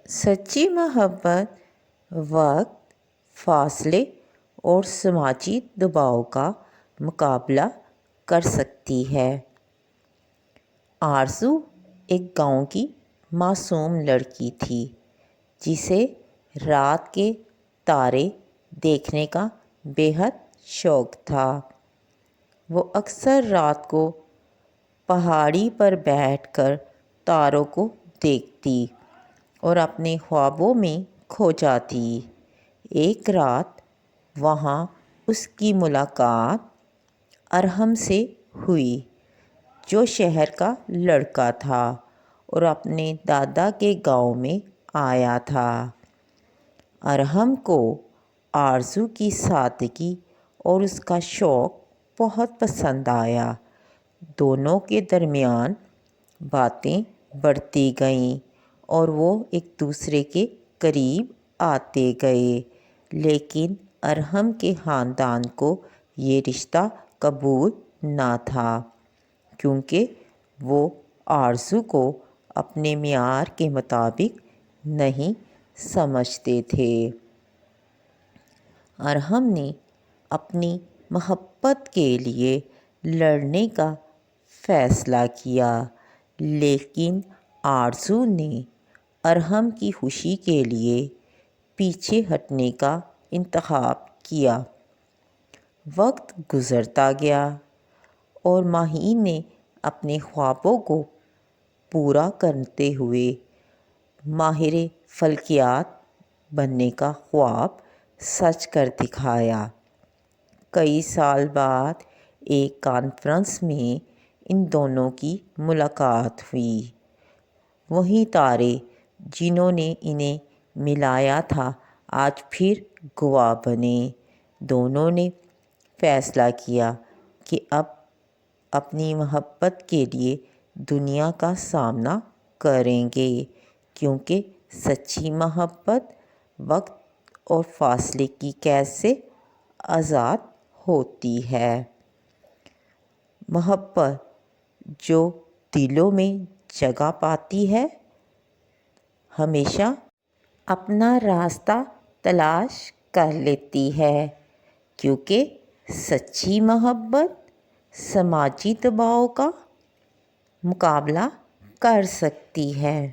سچی محبت وقت، فاصلے اور سماجی دباؤ کا مقابلہ کر سکتی ہے۔ آرزو ایک گاؤں کی معصوم لڑکی تھی جسے رات کے تارے دیکھنے کا بے حد شوق تھا۔ وہ اکثر رات کو پہاڑی پر بیٹھ کر تاروں کو دیکھتی اور اپنے خوابوں میں کھو جاتی۔ ایک رات وہاں اس کی ملاقات ارحم سے ہوئی، جو شہر کا لڑکا تھا اور اپنے دادا کے گاؤں میں آیا تھا۔ ارحم کو آرزو کی سادگی اور اس کا شوق بہت پسند آیا۔ دونوں کے درمیان باتیں بڑھتی گئیں اور وہ ایک دوسرے کے قریب آتے گئے، لیکن ارحم کے خاندان کو یہ رشتہ قبول نہ تھا کیونکہ وہ آرزو کو اپنے معیار کے مطابق نہیں سمجھتے تھے۔ ارحم نے اپنی محبت کے لیے لڑنے کا فیصلہ کیا، لیکن آرزو نے ارحم کی خوشی کے لیے پیچھے ہٹنے کا انتخاب کیا۔ وقت گزرتا گیا اور ماہین نے اپنے خوابوں کو پورا کرتے ہوئے ماہر فلکیات بننے کا خواب سچ کر دکھایا۔ کئی سال بعد ایک کانفرنس میں ان دونوں کی ملاقات ہوئی۔ وہی تارے جنہوں نے انہیں ملایا تھا آج پھر گواہ بنے۔ دونوں نے فیصلہ کیا کہ اب اپنی محبت کے لیے دنیا کا سامنا کریں گے، کیونکہ سچی محبت وقت اور فاصلے کی قید سے آزاد ہوتی ہے۔ محبت جو دلوں میں جگہ پاتی ہے، ہمیشہ اپنا راستہ تلاش کر لیتی ہے، کیونکہ سچی محبت سماجی دباؤ کا مقابلہ کر سکتی ہے۔